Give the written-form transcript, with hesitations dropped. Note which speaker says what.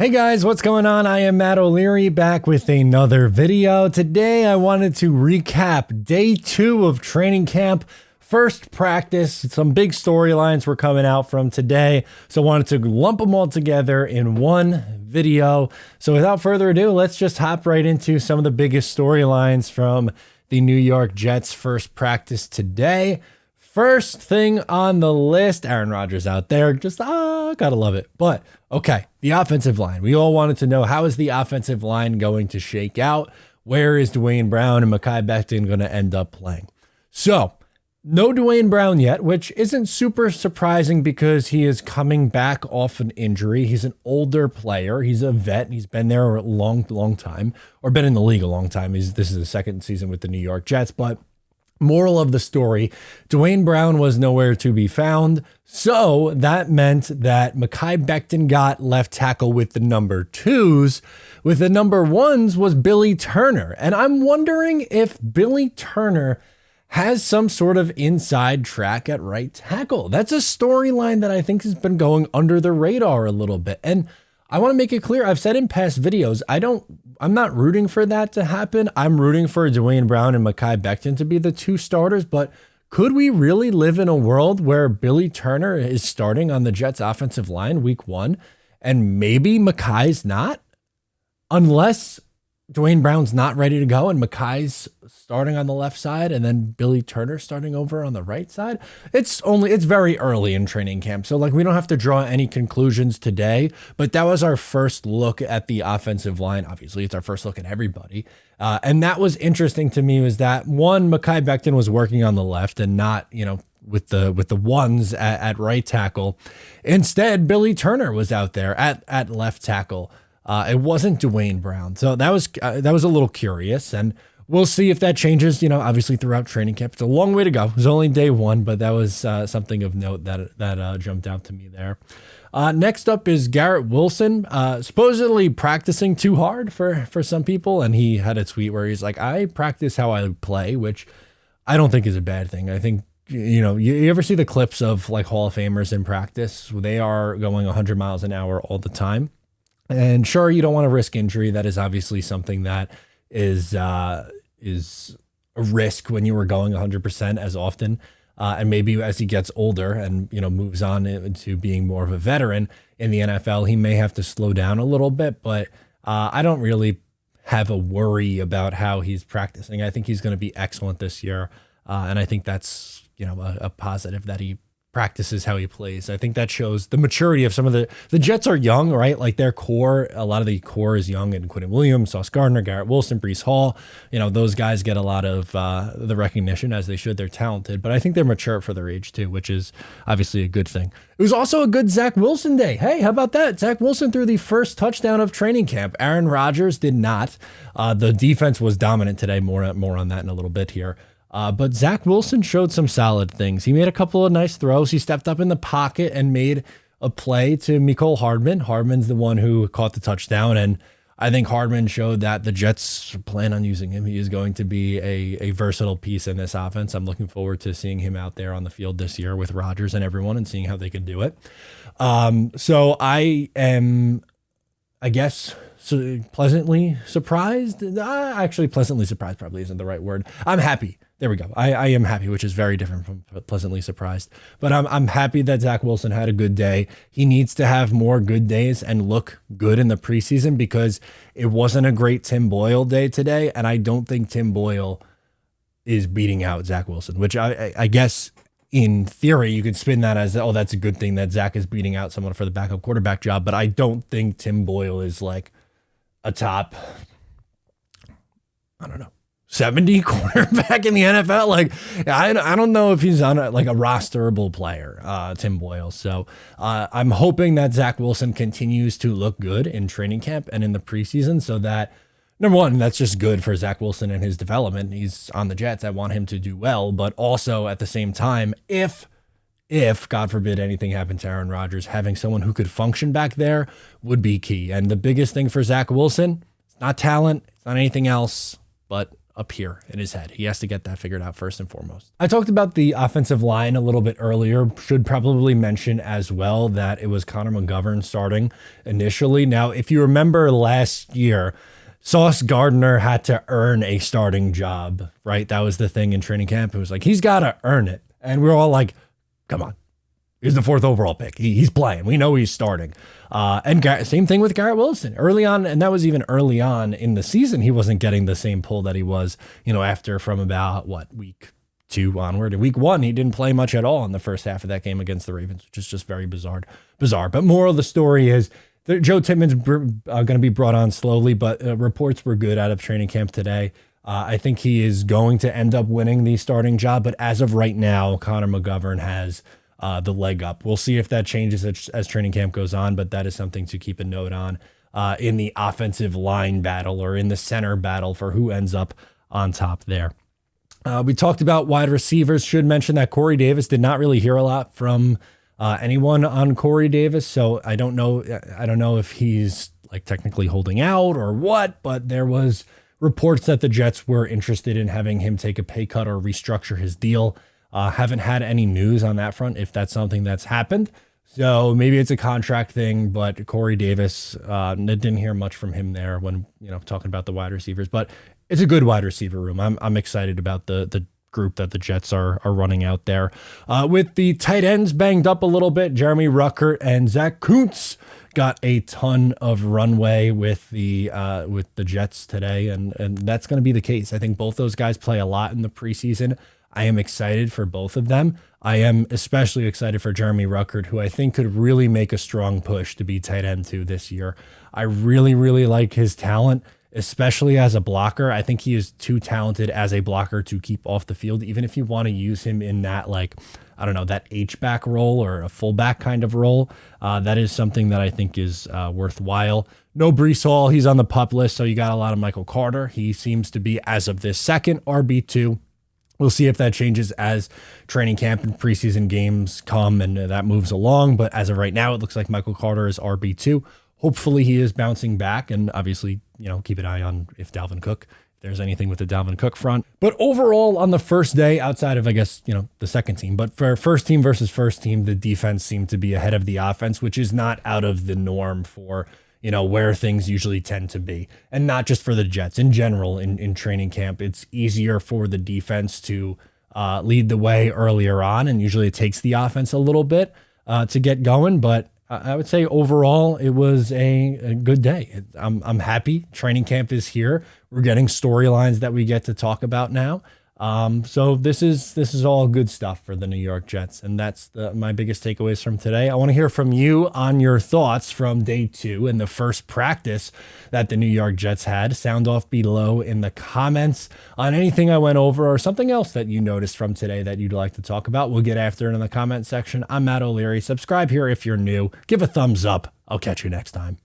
Speaker 1: Hey guys, what's going on? I am Matt O'Leary back with another video. Today I wanted to recap day 2 of training camp. First practice, some big storylines were coming out from today, so I wanted to lump them all together in one video. So without further ado, let's just hop right into some of the biggest storylines from the New York Jets' first practice today. First thing on the list, Aaron Rodgers out there, just gotta love it. But okay, the offensive line. We all wanted to know, how is the offensive line going to shake out? Where is Duane Brown and Mekhi Becton going to end up playing? So, no Duane Brown yet, which isn't super surprising because he is coming back off an injury. He's an older player. He's a vet. He's been there a long time, or been in the league a long time. This is his second season with the New York Jets, but moral of the story, Duane Brown was nowhere to be found. So that meant that Mekhi Becton got left tackle with the number 2s. With the number 1s was Billy Turner. And I'm wondering if Billy Turner has some sort of inside track at right tackle. That's a storyline that I think has been going under the radar a little bit. And I want to make it clear, I've said in past videos, I'm not rooting for that to happen. I'm rooting for Duane Brown and Mekhi Becton to be the 2 starters, but could we really live in a world where Billy Turner is starting on the Jets offensive line week 1 and maybe Mekhi's not? Unless Duane Brown's not ready to go and Mekhi's starting on the left side and then Billy Turner starting over on the right side. It's very early in training camp. So we don't have to draw any conclusions today, but that was our first look at the offensive line. Obviously it's our first look at everybody. And that was interesting to me, was that one, Mekhi Becton was working on the left and not, with the 1s at right tackle. Instead, Billy Turner was out there at left tackle. It wasn't Duane Brown. So that was a little curious, and we'll see if that changes, obviously throughout training camp. It's a long way to go. It was only day 1, but that was something of note that jumped out to me there. Next up is Garrett Wilson, supposedly practicing too hard for some people. And he had a tweet where he's like, I practice how I play, which I don't think is a bad thing. I think, you ever see the clips of Hall of Famers in practice? They are going 100 miles an hour all the time. And sure, you don't want to risk injury. That is obviously something that is a risk when you were going 100% as often. And maybe as he gets older and, moves on into being more of a veteran in the NFL, he may have to slow down a little bit. But I don't really have a worry about how he's practicing. I think he's going to be excellent this year. And I think that's, a positive that he practices how he plays. I think that shows the maturity of some of the Jets are young, right? Their core, a lot of the core is young, and Quentin Williams, Sauce Gardner, Garrett Wilson, Breece Hall, those guys get a lot of the recognition, as they should. They're talented, but I think they're mature for their age too, which is obviously a good thing. It was also a good Zach Wilson day. Hey, how about that? Zach Wilson threw the first touchdown of training camp. Aaron Rodgers did not. The defense was dominant today. More on that in a little bit here. But Zach Wilson showed some solid things. He made a couple of nice throws. He stepped up in the pocket and made a play to Mecole Hardman. Hardman's the one who caught the touchdown, and I think Hardman showed that the Jets plan on using him. He is going to be a versatile piece in this offense. I'm looking forward to seeing him out there on the field this year with Rodgers and everyone and seeing how they can do it. So I am, I guess, pleasantly surprised. Actually, pleasantly surprised probably isn't the right word. I'm happy. There we go. I am happy, which is very different from pleasantly surprised. But I'm happy that Zach Wilson had a good day. He needs to have more good days and look good in the preseason, because it wasn't a great Tim Boyle day today. And I don't think Tim Boyle is beating out Zach Wilson, which I guess in theory you could spin that as, oh, that's a good thing that Zach is beating out someone for the backup quarterback job. But I don't think Tim Boyle is a top, I don't know, 70 quarterback in the NFL. I don't know if he's on a rosterable player, Tim Boyle. So I'm hoping that Zach Wilson continues to look good in training camp and in the preseason, so that, number one, that's just good for Zach Wilson and his development. He's on the Jets. I want him to do well, but also at the same time, if God forbid anything happened to Aaron Rodgers, having someone who could function back there would be key. And the biggest thing for Zach Wilson, it's not talent, it's not anything else, but up here in his head. He has to get that figured out first and foremost. I talked about the offensive line a little bit earlier. Should probably mention as well that it was Connor McGovern starting initially. Now, if you remember last year, Sauce Gardner had to earn a starting job, right? That was the thing in training camp. It was like, he's got to earn it. And we were all like, come on. He's the 4th overall pick. He's playing. We know he's starting. And same thing with Garrett Wilson early on. And that was even early on in the season. He wasn't getting the same pull that he was, after from about week 2 onward. In week 1, he didn't play much at all in the first half of that game against the Ravens, which is just very bizarre. But moral of the story is that Joe Tippmann's going to be brought on slowly, but reports were good out of training camp today. I think he is going to end up winning the starting job. But as of right now, Connor McGovern has the leg up. We'll see if that changes as training camp goes on, but that is something to keep a note on in the offensive line battle or in the center battle for who ends up on top there. We talked about wide receivers. Should mention that Corey Davis did not really hear a lot from anyone on Corey Davis, so I don't know if he's technically holding out or what, but there was reports that the Jets were interested in having him take a pay cut or restructure his deal. Haven't had any news on that front, if that's something that's happened. So maybe it's a contract thing, but Corey Davis, didn't hear much from him there when, talking about the wide receivers, but it's a good wide receiver room. I'm excited about the group that the Jets are running out there. With the tight ends banged up a little bit, Jeremy Ruckert and Zach Kuntz got a ton of runway with the Jets today, and that's going to be the case. I think both those guys play a lot in the preseason. I am excited for both of them. I am especially excited for Jeremy Ruckert, who I think could really make a strong push to be tight end 2 this year. I really, really like his talent, especially as a blocker. I think he is too talented as a blocker to keep off the field, even if you want to use him in that, that H-back role or a fullback kind of role. That is something that I think is worthwhile. No Breece Hall. He's on the PUP list, so you got a lot of Michael Carter. He seems to be, as of this second, RB2. We'll see if that changes as training camp and preseason games come and that moves along. But as of right now, it looks like Michael Carter is RB2. Hopefully he is bouncing back, and obviously, keep an eye on if there's anything with the Dalvin Cook front. But overall, on the first day, outside of, the second team, but for first team versus first team, the defense seemed to be ahead of the offense, which is not out of the norm for where things usually tend to be. And not just for the Jets. In general, in training camp, it's easier for the defense to lead the way earlier on, and usually it takes the offense a little bit to get going. But I would say overall, it was a good day. I'm happy. Training camp is here. We're getting storylines that we get to talk about now. So this is all good stuff for the New York Jets, and that's my biggest takeaways from today. I want to hear from you on your thoughts from day 2 and the first practice that the New York Jets had. Sound off below in the comments on anything I went over or something else that you noticed from today that you'd like to talk about. We'll get after it in the comment section. I'm Matt O'Leary. Subscribe here if you're new. Give a thumbs up. I'll catch you next time.